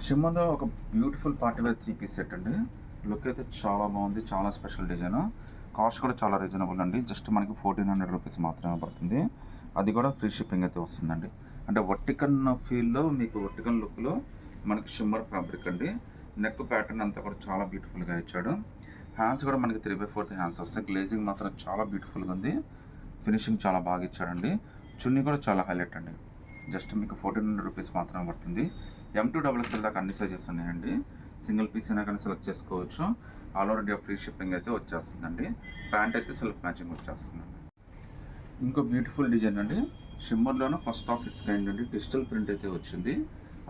షిమ్మర్‌లో ఒక beautiful party where 3 piece set అండి. Look అయితే చాలా బాగుంది. చాలా స్పెషల్ డిజైను. కాస్ట్ కూడా చాలా రీజనబుల్ అండి. జస్ట్ మనకి 1400 రూపీస్ మాత్రమే పడుతుంది. అది కూడా ఫ్రీ షిప్పింగ్ అయితే వస్తుందండి. అంటే వర్టికన్ ఫీల్‌లో మీకు వర్టికన్ లుక్‌లో మనకి షిమ్మర్ ఫ్యాబ్రిక్ అండి. నెక్ ప్యాటర్న్ అంతా కూడా చాలా బ్యూటిఫుల్‌గా ఇచ్చాడు. హ్యాండ్స్ కూడా మనకి 3/4 హ్యాండ్స్ వస్తాయి. గ్లేజింగ్ మాత్రం చాలా బ్యూటిఫుల్‌గా ఉంది. ఫినిషింగ్ చాలా బాగా ఇచ్చాడండి. చున్నీ కూడా చాలా హైలైట్ అండి. జస్ట్ మీకు 1400 రూపీస్ మాత్రమే పడుతుంది. M2 XXL దాకా అన్ని సైజెస్ ఉన్నాయండి. సింగిల్ పీస్ అయినా కానీ సెలెక్ట్ చేసుకోవచ్చు. All over India free shipping అయితే వచ్చేస్తుందండి. ప్యాంట్ అయితే సెల్ఫ్ మ్యాచింగ్ వచ్చేస్తుందండి. ఇంకో బ్యూటిఫుల్ డిజైన్ అండి. షిమ్మర్లోనే ఫస్ట్ ఆఫ్ ఇట్స్ కైండ్ అండి. డిజిటల్ ప్రింట్ అయితే వచ్చింది.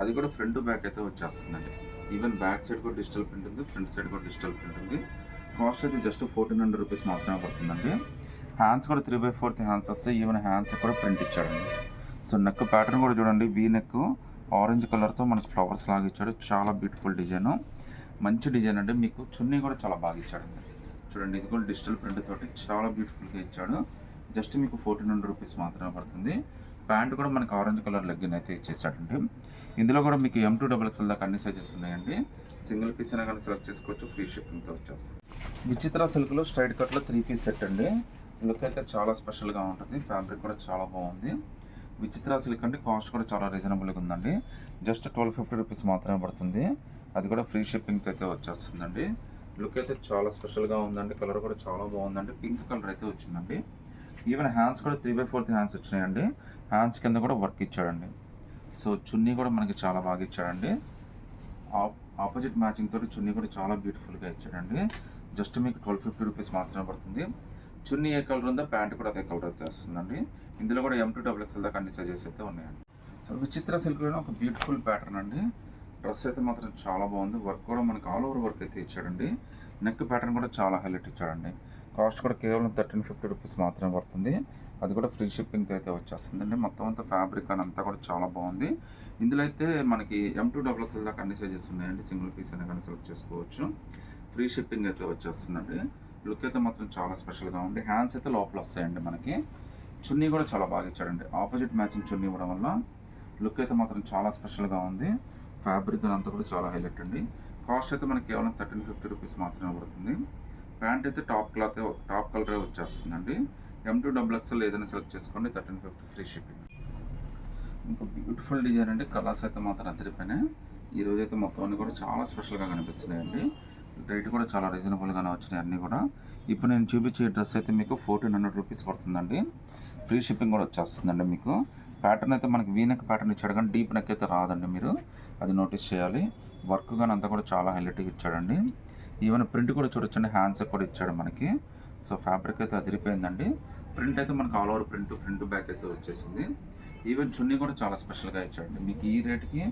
అది కూడా ఫ్రంట్ బ్యాక్ అయితే వచ్చేస్తుందండి. ఈవెన్ బ్యాక్ సైడ్ కూడా డిజిటల్ ప్రింట్ ఉంది. ఫ్రంట్ సైడ్ కూడా డిజిటల్ ప్రింట్ ఉంది. కాస్ట్ అయితే జస్ట్ 1400 రూపీస్ మాత్రమే పడుతుందండి. హ్యాండ్స్ కూడా 3/4 హ్యాండ్స్ వస్తాయి. ఈవెన్ హ్యాండ్స్ కూడా ప్రింట్ ఇచ్చాడండి. సో నెక్ ప్యాటర్న్ కూడా చూడండి. వీ నెక్ ఆరెంజ్ కలర్తో మనకి ఫ్లవర్స్ లాగా ఇచ్చాడు. చాలా బ్యూటిఫుల్ డిజైను. మంచి డిజైన్ అండి. మీకు చున్నీ కూడా చాలా బాగా ఇచ్చాడండి. చూడండి, ఇది కూడా డిజిటల్ ప్రింట్ తోటి చాలా బ్యూటిఫుల్గా ఇచ్చాడు. జస్ట్ మీకు 1400 రూపీస్ మాత్రమే పడుతుంది. ప్యాంట్ కూడా మనకి ఆరెంజ్ కలర్ లెగ్గిన్ అయితే ఇచ్చేసాడండి. ఇందులో కూడా మీకు M2 XXL దాకా అన్ని సైజెస్ ఉన్నాయండి. సింగిల్ పీస్ అయినా కానీ సెలెక్ట్ చేసుకోవచ్చు. ఫ్రీ షిప్పింగ్తో వచ్చేస్తుంది. విచిత్ర సిల్క్లో స్ట్రైట్ కట్లో 3 పీస్ సెట్ అండి. లుక్ అయితే చాలా స్పెషల్గా ఉంటుంది. ఫ్యాబ్రిక్ కూడా చాలా బాగుంది. విచిత్ర సిల్క్ అంటే కాస్ట్ కూడా చాలా రీజనబుల్గా ఉందండి. జస్ట్ 1250 రూపీస్ మాత్రమే పడుతుంది. అది కూడా ఫ్రీ షిప్పింగ్తో అయితే వచ్చేస్తుందండి. లుక్ అయితే చాలా స్పెషల్గా ఉందండి. కలర్ కూడా చాలా బాగుందండి. పింక్ కలర్ అయితే వచ్చిందండి. ఈవెన్ హ్యాండ్స్ కూడా 3/4 హ్యాండ్స్ వచ్చినాయండి. హ్యాండ్స్ కింద కూడా వర్క్ ఇచ్చాడండి. సో చున్నీ కూడా మనకి చాలా బాగా ఇచ్చాడండి. ఆపోజిట్ మ్యాచింగ్ తోటి చున్నీ కూడా చాలా బ్యూటిఫుల్గా ఇచ్చాడండి. జస్ట్ మీకు 1250 రూపీస్ మాత్రమే పడుతుంది. చున్నీ ఏ కలర్ ఉందో ప్యాంట్ కూడా అదే కలర్ అయితే వస్తుందండి. ఇందులో కూడా M2 XXL దాకా అన్ని సైజెస్ అయితే ఉన్నాయండి. విచిత్ర సిల్క్లో ఒక బ్యూటిఫుల్ ప్యాటర్న్ అండి. డ్రెస్ అయితే మాత్రం చాలా బాగుంది. వర్క్ కూడా మనకి ఆల్ ఓవర్ వర్క్ అయితే ఇచ్చాడండి. నెక్ ప్యాటర్న్ కూడా చాలా హైలైట్ ఇచ్చాడండి. కాస్ట్ కూడా కేవలం 1350 రూపీస్ మాత్రమే పడుతుంది. అది కూడా ఫ్రీ షిప్పింగ్తో అయితే వచ్చేస్తుందండి. మొత్తం అంతా ఫ్యాబ్రిక్ అని అంతా కూడా చాలా బాగుంది. ఇందులో అయితే మనకి M2 XXL దాకా అన్ని సైజెస్ ఉన్నాయండి. సింగిల్ పీస్ అయినా కానీ సెలెక్ట్ చేసుకోవచ్చు. ఫ్రీ షిప్పింగ్ అయితే వచ్చేస్తుందండి. లుక్ అయితే మాత్రం చాలా స్పెషల్గా ఉంది. హ్యాండ్స్ అయితే లోపల వస్తాయండి మనకి. చున్నీ కూడా చాలా బాగా ఇచ్చాడండి. ఆపోజిట్ మ్యాచింగ్ చున్నీ ఇవ్వడం వల్ల లుక్ అయితే మాత్రం చాలా స్పెషల్గా ఉంది. ఫ్యాబ్రిక్ అంతా కూడా చాలా హైలైట్ అండి. కాస్ట్ అయితే మనకి కేవలం 1350 రూపీస్ మాత్రమే పడుతుంది. ప్యాంట్ అయితే టాప్ కలరే వచ్చేస్తుందండి. M2 XXL ఏదైనా సెలెక్ట్ చేసుకోండి. 1350 ఫ్రీ షిప్పింగ్. ఇంకో బ్యూటిఫుల్ డిజైన్ అండి. కలర్స్ అయితే మాత్రం అదిరిపోయినాయి. ఈరోజు అయితే మొత్తం అన్నీ కూడా చాలా స్పెషల్గా కనిపిస్తున్నాయండి. రేట్ కూడా చాలా రీజనబుల్గానే వచ్చినాయి అన్నీ కూడా. ఇప్పుడు నేను చూపించే డ్రెస్ అయితే మీకు 1400 రూపీస్ పడుతుందండి. ఫ్రీ షిప్పింగ్ కూడా వచ్చేస్తుందండి. మీకు ప్యాటర్న్ అయితే మనకి వీనెక్ ప్యాటర్న్ ఇచ్చాడు కానీ డీప్ నెక్ అయితే రాదండి. మీరు అది నోటీస్ చేయాలి. వర్క్ కానీ అంతా కూడా చాలా హైలైట్గా ఇచ్చాడండి. ఈవెన్ ప్రింట్ కూడా చూడొచ్చండి. హ్యాండ్స్ కూడా ఇచ్చాడు మనకి. సో ఫ్యాబ్రిక్ అయితే అదిరిపోయిందండి. ప్రింట్ అయితే మనకి ఆల్ ఓవర్ ఫ్రంట్ బ్యాక్ అయితే వచ్చేసింది. ఈవెన్ చున్నీ కూడా చాలా స్పెషల్గా ఇచ్చాడండి. మీకు ఈ రేట్కి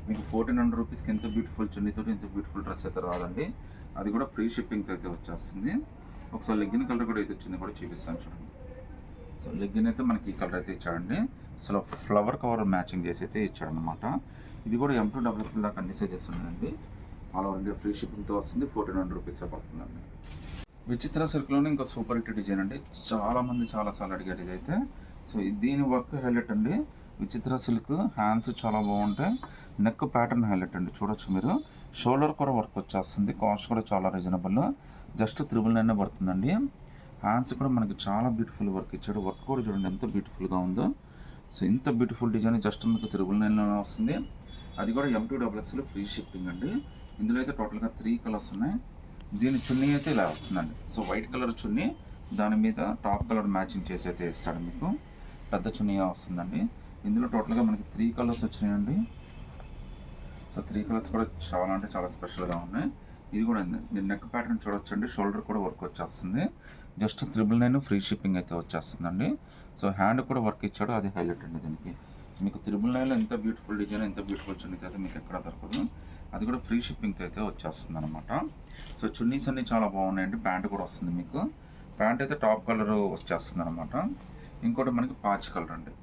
మీకు 1400 రూపీస్కి ఎంత బ్యూటిఫుల్ చున్నీతో ఇంత బ్యూటిఫుల్ డ్రెస్ అయితే రాదండి. అది కూడా ఫ్రీ షిప్పింగ్తో అయితే వచ్చేస్తుంది. ఒకసారి లెగ్గిన్ కలర్ కూడా అయితే వచ్చింది కూడా చూపిస్తాను చూడండి. సో లెగ్గిన్ అయితే మనకి ఈ కలర్ అయితే ఇచ్చాడండి. అసలు ఫ్లవర్ కవర్ మ్యాచింగ్ చేసి అయితే ఇచ్చాడనమాట. ఇది కూడా M2 XXL దాకా అన్ని సైజెస్ ఉన్నాయండి. ఆల్ ఓవర్ ఇండియా ఫ్రీ షిప్పింగ్తో వస్తుంది. 1400 రూపీస్ పడుతుందండి. విచిత్ర సిల్క్లోనే ఇంకా సూపర్ హిట్ డిజైన్ అండి. చాలామంది చాలా అడిగారు ఇదైతే. సో దీని వర్క్ హైలైట్ అండి. విచిత్ర సిల్క్ హ్యాండ్స్ చాలా బాగుంటాయి. నెక్ ప్యాటర్న్ హైలైట్ అండి. చూడొచ్చు మీరు. షోల్డర్ కూడా వర్క్ వచ్చేస్తుంది. కాస్ట్ కూడా చాలా రీజనబుల్. జస్ట్ 999 పడుతుందండి. హ్యాండ్స్ కూడా మనకి చాలా బ్యూటిఫుల్ వర్క్ ఇచ్చాడు. వర్క్ కూడా చూడండి ఎంత బ్యూటిఫుల్గా ఉందో. సో ఇంత బ్యూటిఫుల్ డిజైన్ జస్ట్ మీకు 999 వస్తుంది. అది కూడా M2 XXL ఫ్రీ షిప్పింగ్ అండి. ఇందులో అయితే టోటల్గా 3 కలర్స్ ఉన్నాయి. దీని చున్నీ అయితే ఇలా వస్తుందండి. సో వైట్ కలర్ చున్నీ, దాని మీద టాప్ కలర్ మ్యాచింగ్ చేసి అయితే ఇస్తాడు. మీకు పెద్ద చున్నీ వస్తుందండి. ఇందులో టోటల్గా మనకి 3 కలర్స్ వచ్చినాయండి. సో 3 కలర్స్ కూడా చాలా అంటే చాలా స్పెషల్గా ఉన్నాయి. ఇది కూడా మీరు నెక్ ప్యాటర్న్ చూడొచ్చండి. షోల్డర్ కూడా వర్క్ వచ్చేస్తుంది. జస్ట్ 999 ఫ్రీ షిప్పింగ్ అయితే వచ్చేస్తుందండి. సో హ్యాండ్ కూడా వర్క్ ఇచ్చాడు. అది హైలైట్ అండి. దీనికి మీకు 999లో ఎంత బ్యూటిఫుల్ డిజైన్, ఎంత బ్యూటిఫుల్ చున్నీ అయితే మీకు ఎక్కడ దొరకదు. అది కూడా ఫ్రీ షిప్పింగ్తో అయితే వచ్చేస్తుంది అనమాట. సో చున్నీస్ అన్నీ చాలా బాగున్నాయండి. ప్యాంట్ కూడా వస్తుంది మీకు. ప్యాంట్ అయితే టాప్ కలర్ వచ్చేస్తుంది అనమాట. ఇంకోటి మనకి పాచ్ కలర్ అండి.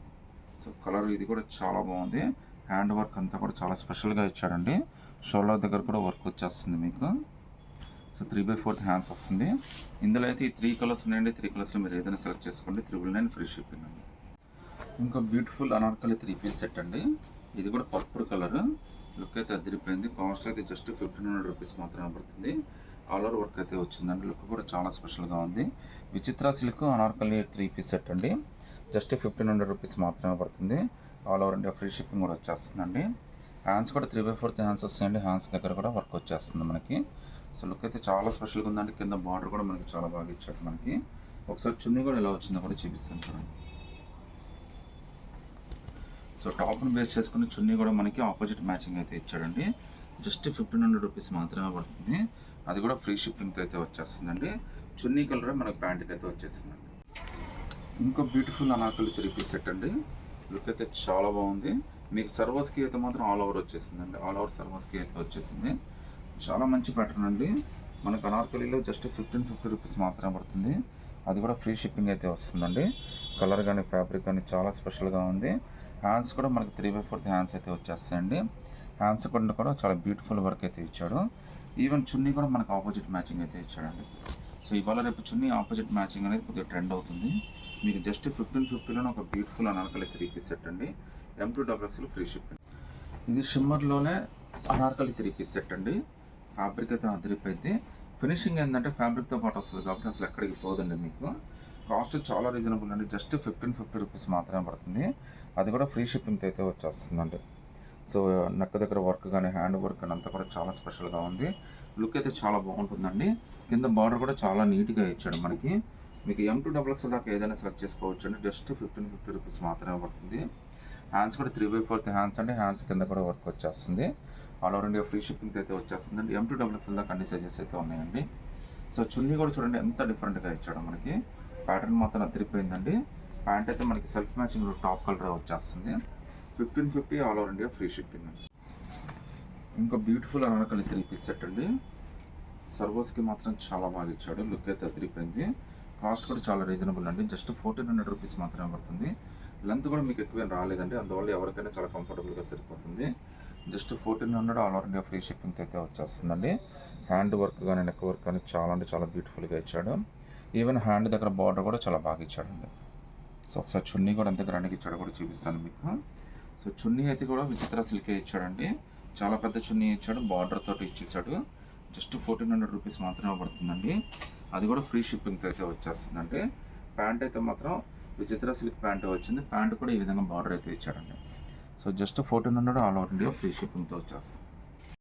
సో కలర్ ఇది కూడా చాలా బాగుంది. హ్యాండ్ వర్క్ అంతా కూడా చాలా స్పెషల్గా ఇచ్చాడండి. షోల్డర్ దగ్గర కూడా వర్క్ వచ్చేస్తుంది మీకు. సో 3/4 హ్యాండ్స్ వస్తుంది. ఇందులో అయితే ఈ 3 కలర్స్ ఉన్నాయండి. 3 కలర్స్లో మీరు ఏదైనా సెలెక్ట్ చేసుకోండి. 999 ఫ్రీ షిప్పింగ్ అండి. ఇంకా బ్యూటిఫుల్ అనార్కలి 3 పీస్ సెట్ అండి. ఇది కూడా పర్పుల్ కలర్. లుక్ అయితే అదిరిపోయింది. కాస్ట్ అయితే జస్ట్ 1500 రూపీస్ మాత్రమే పడుతుంది. ఆల్ ఓవర్ వర్క్ అయితే వచ్చిందండి. లుక్ కూడా చాలా స్పెషల్గా ఉంది. విచిత్ర సిల్క్ అనార్కలి 3 పీస్ సెట్ అండి. జస్ట్ 1500 రూపీస్ మాత్రమే పడుతుంది. All over India free shipping కూడా వచ్చేస్తుందండి. హ్యాండ్స్ కూడా 3/4 హ్యాండ్స్ వస్తాయండి. హ్యాండ్స్ దగ్గర కూడా వర్క్ వచ్చేస్తుంది మనకి. సో లుక్ అయితే చాలా స్పెషల్గా ఉందండి. కింద బార్డర్ కూడా మనకి చాలా బాగా ఇచ్చాడు మనకి. ఒకసారి చున్నీ కూడా ఎలా వచ్చిందో కూడా చూపిస్తాను చూడండి. సో టాప్ని బేస్ చేసుకుని చున్నీ కూడా మనకి ఆపోజిట్ మ్యాచింగ్ అయితే ఇచ్చాడండి. జస్ట్ 1500 రూపీస్ మాత్రమే పడుతుంది. అది కూడా ఫ్రీ షిప్పింగ్తో అయితే వచ్చేస్తుందండి. చున్నీ కలర్ మనకి ప్యాంట్కి అయితే వచ్చేస్తుందండి. ఇంకో బ్యూటిఫుల్ అనార్కలి 3 పీస్ సెట్ అండి. లుక్ అయితే చాలా బాగుంది. మీకు సర్వస్కి అయితే మాత్రం ఆల్ ఓవర్ వచ్చేసిందండి. ఆల్ ఓవర్ సర్వస్కి అయితే వచ్చేసింది. చాలా మంచి ప్యాటర్న్ అండి. మనకు అనార్కలిలో జస్ట్ 1550 రూపీస్ మాత్రమే పడుతుంది. అది కూడా ఫ్రీ షిప్పింగ్ అయితే వస్తుందండి. కలర్ కానీ ఫ్యాబ్రిక్ కానీ చాలా స్పెషల్గా ఉంది. హ్యాండ్స్ కూడా మనకి 3/4 హ్యాండ్స్ అయితే వచ్చేస్తాయండి. హ్యాండ్స్ కూడా చాలా బ్యూటిఫుల్ వర్క్ అయితే ఇచ్చాడు. ఈవెన్ చున్నీ కూడా మనకు ఆపోజిట్ మ్యాచింగ్ అయితే ఇచ్చాడండి. సో ఇవాళ రేపు చున్నీ ఆపోజిట్ మ్యాచింగ్ అనేది కొద్దిగా ట్రెండ్ అవుతుంది. మీకు జస్ట్ 1550లోనే ఒక బ్యూటిఫుల్ అనార్కలి 3 పీస్ సెట్ అండి. M2XXL free shipping. ఇది షిమ్మర్లోనే అనార్కలి 3 పీస్ సెట్ అండి. ఫ్యాబ్రిక్ అయితే అదిరిపోయింది. ఫినిషింగ్ ఏంటంటే ఫ్యాబ్రిక్తో పాటు వస్తుంది కాబట్టి అసలు ఎక్కడికి పోదండి మీకు. కాస్ట్ చాలా రీజనబుల్ అండి. జస్ట్ 1550 రూపీస్ మాత్రమే పడుతుంది. అది కూడా ఫ్రీ షిప్పింగ్తో అయితే వచ్చేస్తుందండి. సో నెక్ దగ్గర వర్క్ కానీ హ్యాండ్ వర్క్ కానీ అంతా కూడా చాలా స్పెషల్గా ఉంది. లుక్ అయితే చాలా బాగుంటుందండి. కింద బార్డర్ కూడా చాలా నీట్గా ఇచ్చాడు మనకి. మీకు M2XXL దాకా ఏదైనా సెలెక్ట్ చేసుకోవచ్చు అండి. జస్ట్ 1550 రూపీస్ మాత్రమే పడుతుంది. హ్యాండ్స్ కూడా 3/4 హ్యాండ్స్ అండి. హ్యాండ్స్ కింద కూడా వర్క్ వచ్చేస్తుంది. All over India free shipping అయితే వచ్చేస్తుందండి. M2XXL దాకా అన్ని సైజెస్ అయితే ఉన్నాయండి. సో చున్నీ కూడా చూడండి ఎంత డిఫరెంట్గా ఇచ్చాడు మనకి. ప్యాటర్న్ మాత్రం అదిరిపోయిందండి. ప్యాంట్ అయితే మనకి సెల్ఫ్ మ్యాచింగ్ టాప్ కలర్ వచ్చేస్తుంది. 1550 all over India free shipping అండి. ఇంకా బ్యూటిఫుల్ అనార్కలి 3 పీస్ సెట్ అండి. సర్వోస్కి మాత్రం చాలా బాగా ఇచ్చాడు. లుక్ అయితే అదిరిపోయింది. కాస్ట్ కూడా చాలా రీజనబుల్ అండి. జస్ట్ 1400 రూపీస్ మాత్రమే పడుతుంది. లెంత్ కూడా మీకు ఎక్కువేం రాలేదండి. అందువల్ల ఎవరికైనా చాలా కంఫర్టబుల్గా సరిపోతుంది. Just 1400 all over India free shipping అయితే వచ్చేస్తుందండి. హ్యాండ్ వర్క్ కానీ నెక్ వర్క్ కానీ చాలా అంటే చాలా బ్యూటిఫుల్గా ఇచ్చాడు. ఈవెన్ హ్యాండ్ దగ్గర బార్డర్ కూడా చాలా బాగా ఇచ్చాడండి. సో ఒకసారి చున్నీ కూడా ఎంత గ్రాండ్గా ఇచ్చాడో కూడా చూపిస్తాను మీకు. సో చున్నీ అయితే కూడా విచిత్ర సిల్కే ఇచ్చాడండి. చాలా పెద్ద చున్నీ ఇచ్చాడు. బార్డర్ తోటి ఇచ్చేసాడు. జస్ట్ 1400 రూపీస్ మాత్రమే పడుతుందండి. అది కూడా ఫ్రీ షిప్పింగ్తో అయితే వచ్చేస్తుందండి. ప్యాంట్ అయితే మాత్రం విచిత్ర సిల్క్ ప్యాంట్ వచ్చింది. ప్యాంట్ కూడా ఈ విధంగా బార్డర్ అయితే ఇచ్చాడండి. So just 1400 all over India free షిప్పింగ్తో వచ్చేస్తుంది.